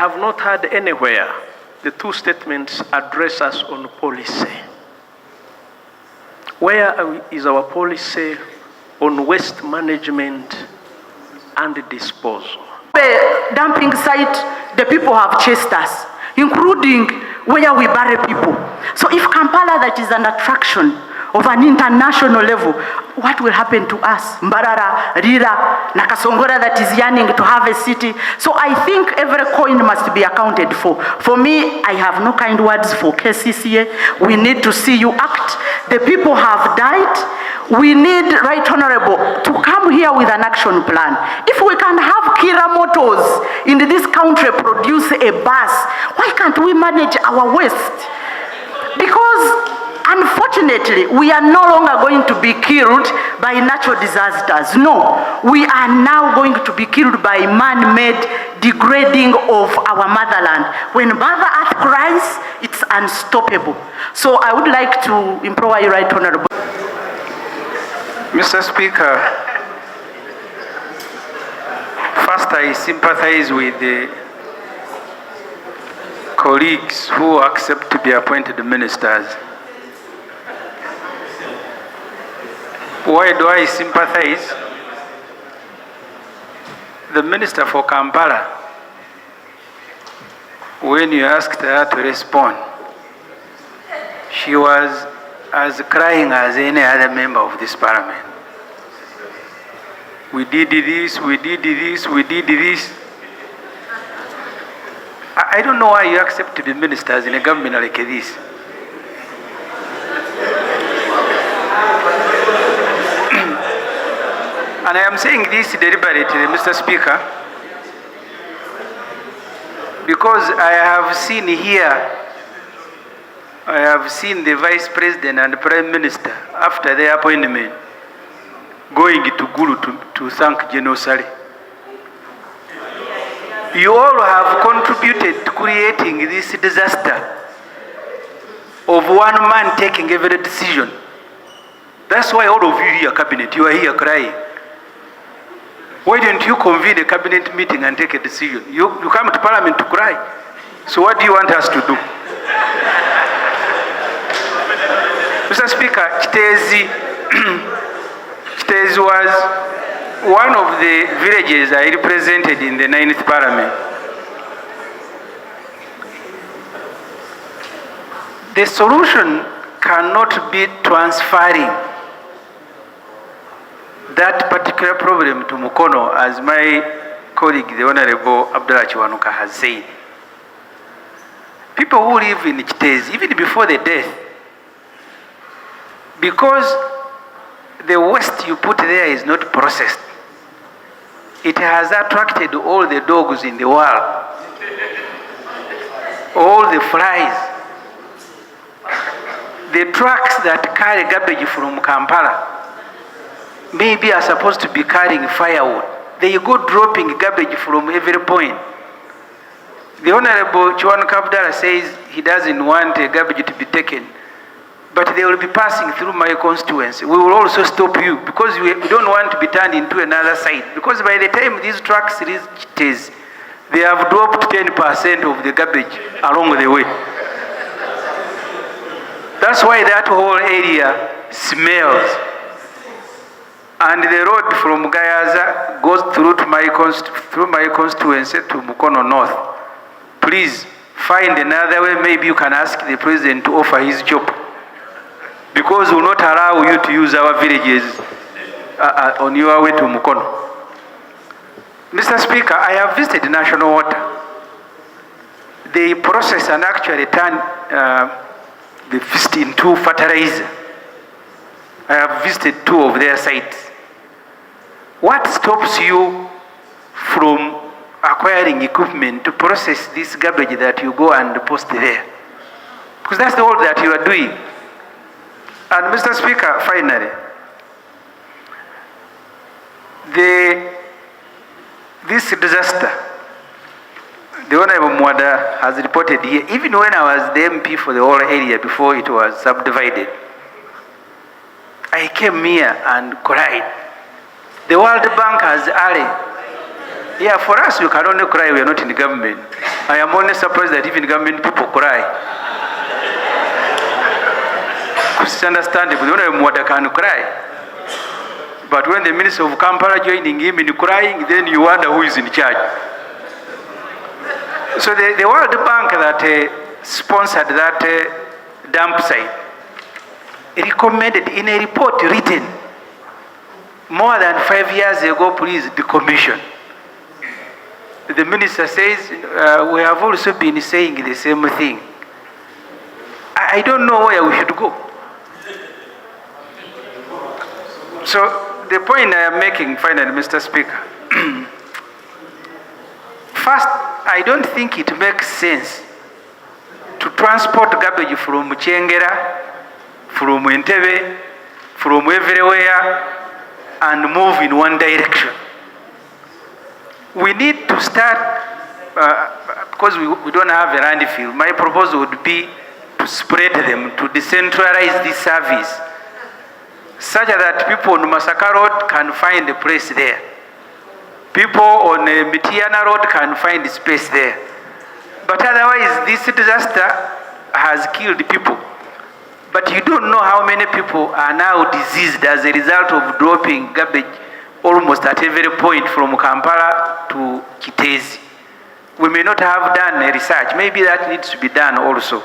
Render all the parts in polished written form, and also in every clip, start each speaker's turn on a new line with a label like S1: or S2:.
S1: have not heard anywhere the two statements address us on policy. Where is our policy on waste management and disposal?
S2: The dumping site, the people have chased us, including where we bury people. So if Kampala, that is an attraction of an international level, what will happen to us? Mbarara, Rira, Nakasongora, that is yearning to have a city. So I think every coin must be accounted for. For me, I have no kind words for KCCA. We need to see you act. The people have died. We need, Right Honorable, to come here with an action plan. If we can have Kira Motors in this country produce a bus, why can't we manage our waste? Because unfortunately, we are no longer going to be killed by natural disasters. No, we are now going to be killed by man-made degrading of our motherland. When Mother Earth cries, it's unstoppable. So I would like to implore you, Right Honorable.
S3: Mr. Speaker, first I sympathize with the colleagues who accept to be appointed ministers. Why do I sympathize? The Minister for Kampala, when you asked her to respond, she was as crying as any other member of this parliament. We did this, we did this, we did this. I don't know why you accept to be ministers in a government like this. And I am saying this deliberately, Mr. Speaker, because I have seen here, I have seen the Vice President and the Prime Minister, after their appointment, going to Gulu to thank General Sali. You all have contributed to creating this disaster of one man taking every decision. That's why all of you here, Cabinet, you are here crying. Why don't you convene a cabinet meeting and take a decision? You come to Parliament to cry. So what do you want us to do? Mr. Speaker, Kiteezi was one of the villages I represented in the 9th Parliament. The solution cannot be transferring that particular problem to Mukono, as my colleague, the Honorable Abdullah Chiwanuka, has said. People who live in Kiteezi, even before the death, because the waste you put there is not processed, it has attracted all the dogs in the world, all the flies. The trucks that carry garbage from Kampala maybe are supposed to be carrying firewood. They go dropping garbage from every point. The Honorable Chiwanuka Abdallah says he doesn't want garbage to be taken, but they will be passing through my constituency. We will also stop you because we don't want to be turned into another site. Because by the time these trucks reach Kiteezi, they have dropped 10% of the garbage along the way. That's why that whole area smells. And the road from Gayaza goes through my constituency to Mukono North. Please find another way. Maybe you can ask the president to offer his job, because we will not allow you to use our villages on your way to Mukono. Mr. Speaker, I have visited National Water. They process and actually turn the fish into fertilizer. I have visited 2 of their sites. What stops you from acquiring equipment to process this garbage that you go and post there? Because that's all that you are doing. And Mr. Speaker, finally, this disaster, the Honorable Mwada has reported here, even when I was the MP for the whole area before it was subdivided, I came here and cried. The World Bank has early. Yeah, for us, we can only cry, we are not in the government. I am only surprised that even government people cry. It's understandable. The only Mwada can cry. But when the Minister of Kampala joining him in crying, then you wonder who is in charge. So the World Bank that sponsored that dump site recommended in a report written more than 5 years ago, please decommission. The minister says, we have also been saying the same thing. I don't know where we should go. So the point I am making, finally, Mr. Speaker, first, I don't think it makes sense to transport garbage from Chengera, from Entebbe, from everywhere, and move in one direction. We need to start, because we don't have a landfill, my proposal would be to spread them, to decentralize this service, such that people on Masaka Road can find a place there. People on Mitiana Road can find space there. But otherwise, this disaster has killed people. But you don't know how many people are now diseased as a result of dropping garbage almost at every point from Kampala to Kiteezi. We may not have done a research. Maybe that needs to be done also.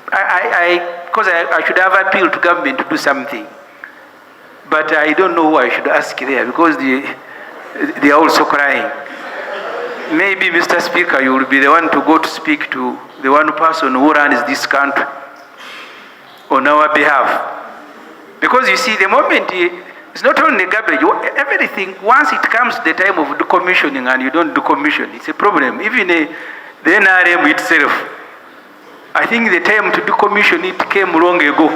S3: Because I should have appealed to government to do something. But I don't know who I should ask there, because they are also crying. Maybe, Mr. Speaker, you will be the one to go to speak to the one person who runs this country on our behalf. Because you see, the moment it's not only garbage, everything, once it comes to the time of decommissioning and you don't decommission, it's a problem. Even the NRM itself, I think the time to decommission it came long ago.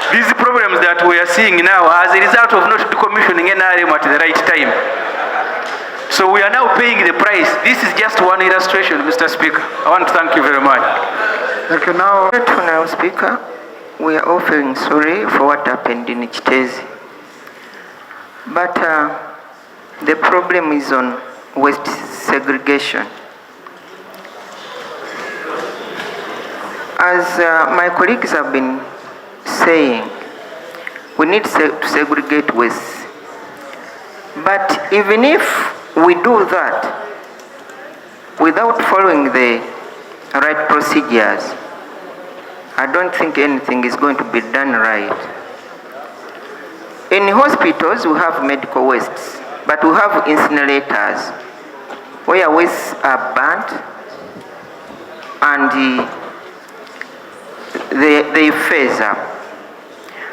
S3: These problems that we are seeing now as a result of not decommissioning NRM at the right time. So we are now paying the price. This is just one illustration, Mr. Speaker. I want to thank you very much.
S4: Thank you. Now, Speaker, we are offering sorry for what happened in Kiteezi. But the problem is on waste segregation. As my colleagues have been saying, we need to segregate waste. But even if we do that without following the right procedures, I don't think anything is going to be done right. In hospitals, we have medical wastes, but we have incinerators where wastes are burnt and they phase up.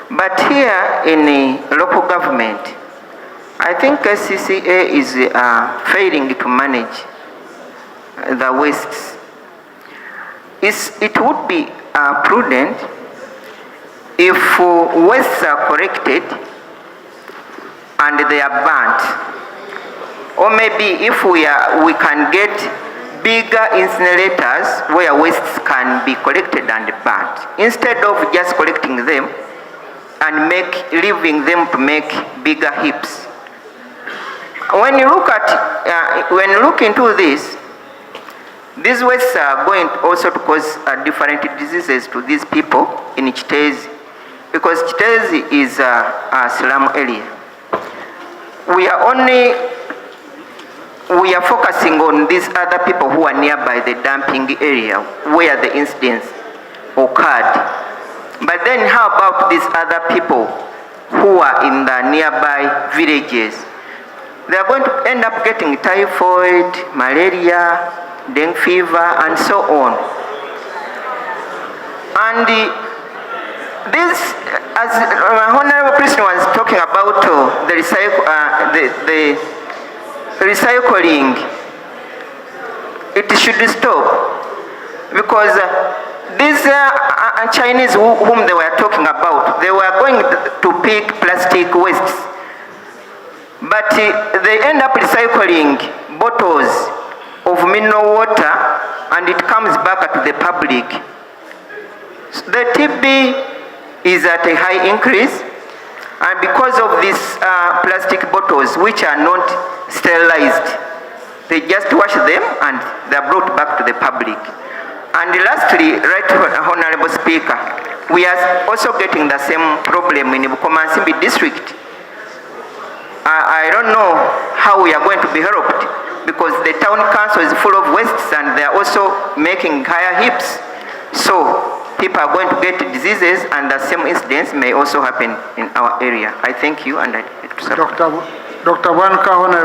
S4: But here in the local government, I think KCCA is failing to manage the wastes. It would be prudent if wastes are collected and they are burnt. Or maybe if we can get bigger incinerators where wastes can be collected and burnt, instead of just collecting them and leaving them to make bigger heaps. When you look into this, these wastes are going also to cause different diseases to these people in Kiteezi, because Kiteezi is a slum area. We are focusing on these other people who are nearby the dumping area where the incidents occurred. But then how about these other people who are in the nearby villages? They are going to end up getting typhoid, malaria, dengue fever, and so on. And this, as Honorable Christian was talking about the recycling, it should stop, because these Chinese whom they were talking about, they were going to pick plastic wastes, but they end up recycling bottles of mineral water, and it comes back to the public. The TB is at a high increase, and because of these plastic bottles which are not sterilized, They just wash them and they are brought back to the public. And lastly, Right Honorable Speaker, we are also getting the same problem in Bukomansimbi district. I don't know how we are going to be helped because the town council is full of wastes and they are also making higher heaps. So people are going to get diseases and the same incidents may also happen in our area. I thank you and I
S5: Dr. Wanka, Honorable